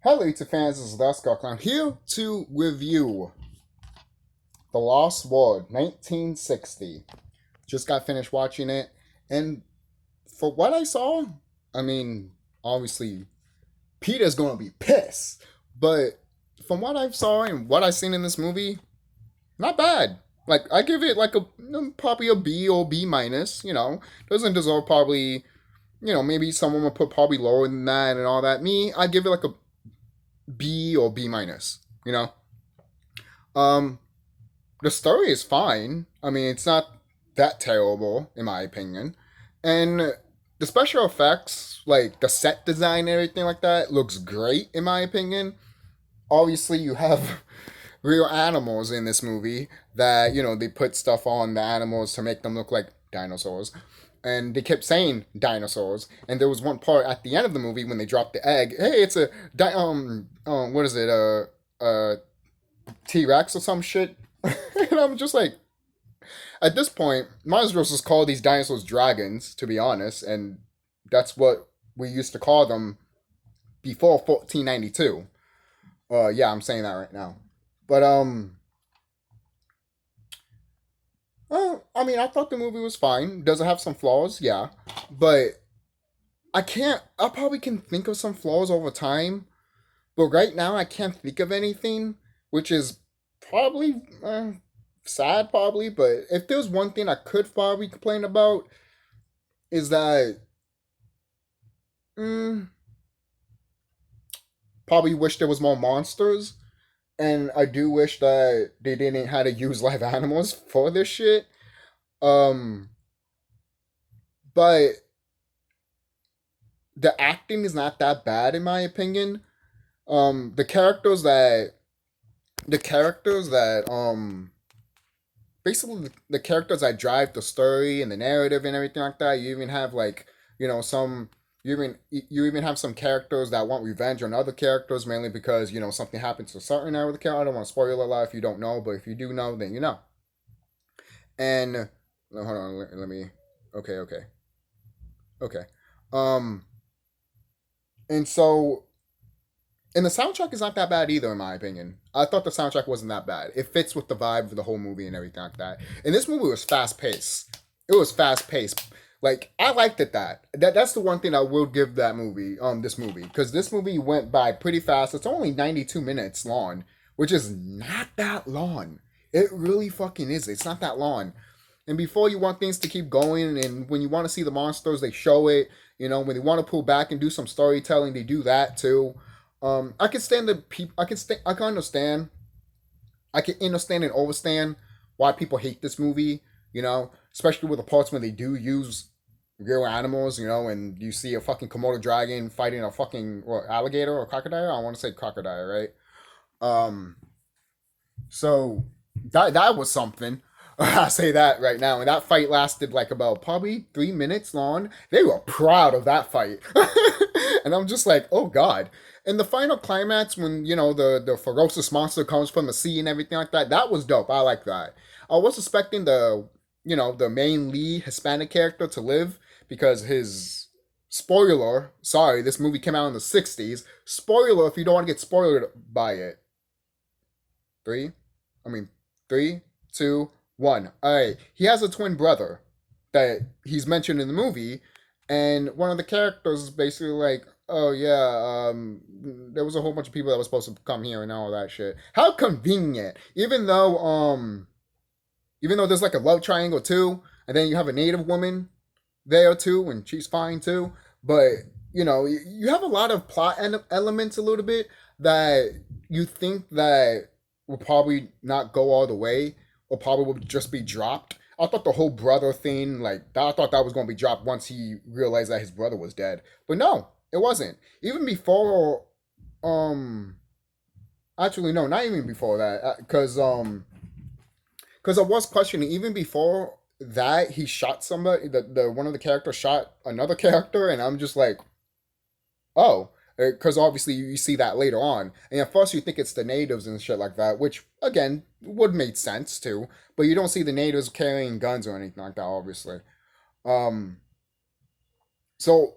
Hello, YouTube fans. This is Klown here to review The Lost World, 1960. Just got finished watching it, and for what I saw, I mean, obviously, Peter's gonna be pissed, but from what I saw and what I've seen in this movie, not bad. Like, I give it like probably a B or B minus. Doesn't deserve probably. Maybe someone would put probably lower than that and all that. Me, I give it like a B or B minus. Um, the story is fine. I mean, it's not that terrible in my opinion, and the special effects, like the set design and everything like that, looks great in my opinion. Obviously, you have real animals in this movie that they put stuff on the animals to make them look like dinosaurs. And they kept saying dinosaurs, and there was one part at the end of the movie when they dropped the egg. Hey, it's a what is it? T Rex or some shit. And I'm just like, at this point, might as well just call these dinosaurs dragons, to be honest, and that's what we used to call them before 1492. Yeah, I'm saying that right now. But I mean, I thought the movie was fine. Does it have some flaws? Yeah, but I can't. I probably can think of some flaws over time, but right now I can't think of anything, which is probably sad, probably. But if there's one thing I could probably complain about, is that mm, probably wish there was more monsters, and I do wish that they didn't have to use live animals for this shit. Um, but the acting is not that bad in my opinion. The characters that basically the characters that drive the story and the narrative and everything like that. You even have like some you even have some characters that want revenge on other characters, mainly because something happens to a certain area of the character. I don't want to spoil a lot if you don't know, but if you do know, then you know. And hold on, let me. Okay, okay, okay. Um, and so and the soundtrack is not that bad either, in my opinion. I thought the soundtrack wasn't that bad. It fits with the vibe of the whole movie and everything like that. And this movie was fast paced. It was fast paced. Like I liked it that's the one thing I will give that movie, this movie, because this movie went by pretty fast. It's only 92 minutes long, which is not that long. It really fucking is. It's not that long. And before you want things to keep going, and when you want to see the monsters, they show it. When they want to pull back and do some storytelling, they do that too. I can stand the people. I can understand. I can understand and overstand why people hate this movie. Especially with the parts when they do use real animals. And you see a fucking Komodo dragon fighting a fucking alligator or crocodile. I want to say crocodile, right? Um. So that was something. I say that right now, and that fight lasted like about probably 3 minutes long. They were proud of that fight, and I'm just like, oh god. And the final climax, when the ferocious monster comes from the sea and everything like that, that was dope. I like that. I was expecting the main lead Hispanic character to live, because his spoiler. Sorry, this movie came out in the '60s. Spoiler if you don't want to get spoiled by it. Three, I mean, three, two, one. All right. He has a twin brother that he's mentioned in the movie, and one of the characters is basically like, "Oh yeah, there was a whole bunch of people that were supposed to come here and all that shit." How convenient! Even though there's like a love triangle too, and then you have a native woman there too, and she's fine too. But you have a lot of plot elements a little bit that you think that will probably not go all the way, or probably will just be dropped. I thought the whole brother thing, like I thought that was going to be dropped once he realized that his brother was dead. But no, it wasn't. Even before, um, actually no, not even before that, because I was questioning even before that he shot somebody. The one of the characters shot another character, and I'm just like, oh, because obviously you see that later on, and at first you think it's the natives and shit like that, which again would make sense too, but you don't see the natives carrying guns or anything like that, obviously. Um, so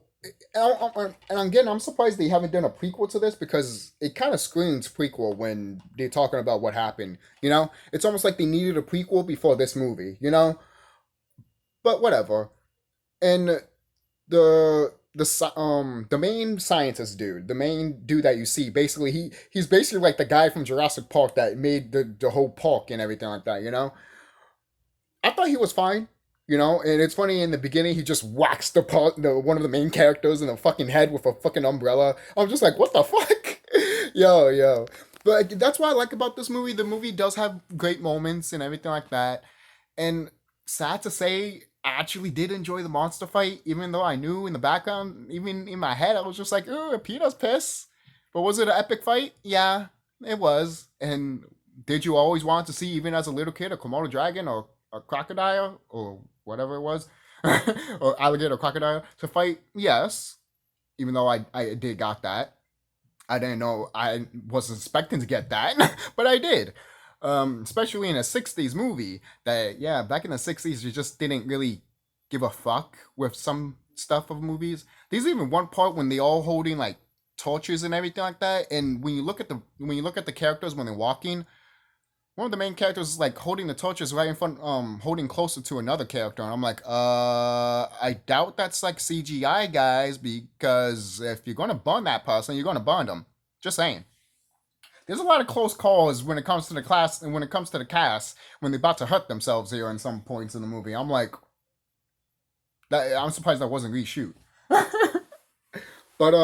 And again, I'm surprised they haven't done a prequel to this because it kind of screams prequel when they're talking about what happened. It's almost like they needed a prequel before this movie. But whatever. And the main scientist dude, the main dude that you see, basically he's basically like the guy from Jurassic Park that made the whole park and everything like that. I thought he was fine. And it's funny in the beginning he just whacks one of the main characters in the fucking head with a fucking umbrella. I'm just like, what the fuck, yo. But that's what I like about this movie. The movie does have great moments and everything like that. And sad to say, I actually did enjoy the monster fight, even though I knew in the background, even in my head, I was just like, "Oh, Peter's piss." But was it an epic fight? Yeah, it was. And did you always want to see, even as a little kid, a Komodo dragon or a crocodile or whatever it was, or alligator or crocodile to fight? Yes, even though I did got that. I didn't know, I wasn't expecting to get that, but I did. Especially in a 60s movie that, yeah, back in the 60s, you just didn't really give a fuck with some stuff of movies. There's even one part when they all holding like torches and everything like that. And when you look at the characters when they're walking, one of the main characters is like holding the torches right in front, holding closer to another character. And I'm like, I doubt that's like CGI, guys, because if you're gonna burn that person, you're gonna burn them. Just saying. There's a lot of close calls when it comes to the class and when it comes to the cast when they're about to hurt themselves here in some points in the movie. I'm like, I'm surprised that wasn't reshoot. But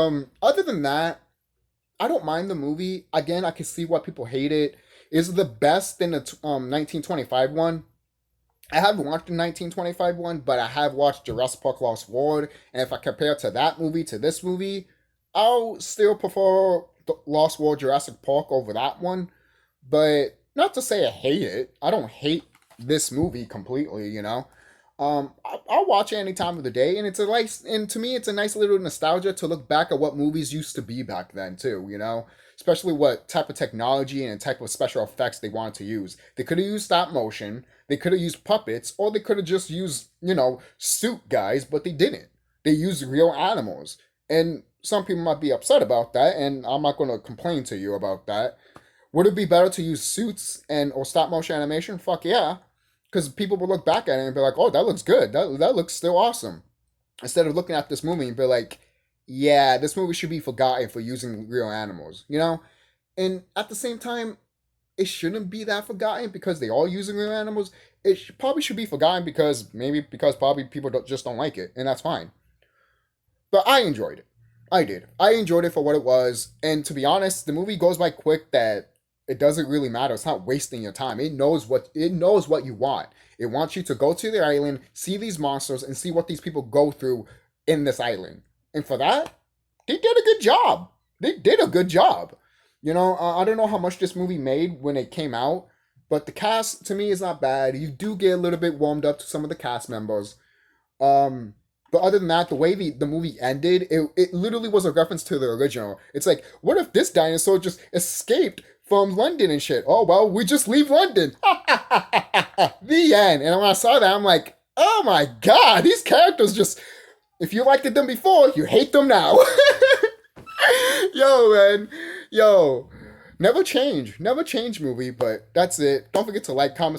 other than that, I don't mind the movie. Again, I can see why people hate it. Is it the best in the 1925 one? I haven't watched the 1925 one, but I have watched Jurassic Park Lost World. And if I compare to that movie to this movie, I'll still prefer the Lost World Jurassic Park over that one. But not to say I hate it. I don't hate this movie completely. I'll watch it any time of the day, and and to me, it's a nice little nostalgia to look back at what movies used to be back then too. Especially what type of technology and type of special effects they wanted to use. They could have used stop motion, they could have used puppets, or they could have just used suit guys, but they didn't. They used real animals, and some people might be upset about that, and I'm not going to complain to you about that. Would it be better to use suits and or stop motion animation? Fuck yeah, because people will look back at it and be like, "Oh, that looks good. That looks still awesome." Instead of looking at this movie and be like, "Yeah, this movie should be forgotten for using real animals." And at the same time, it shouldn't be that forgotten because they are using real animals. Probably should be forgotten because probably people just don't like it, and that's fine. But I enjoyed it. I did. I enjoyed it for what it was. And to be honest, the movie goes by quick that it doesn't really matter. It's not wasting your time. It knows what you want. It wants you to go to the island, see these monsters, and see what these people go through in this island. And for that, they did a good job. They did a good job. I don't know how much this movie made when it came out, but the cast to me is not bad. You do get a little bit warmed up to some of the cast members. Um, but other than that, the way the movie ended, it literally was a reference to the original. It's like, what if this dinosaur just escaped from London and shit? Oh, well, we just leave London. The end. And when I saw that, I'm like, oh my god, these characters just, if you liked them before, you hate them now. Yo, man. Yo. Never change movie, but that's it. Don't forget to like, comment,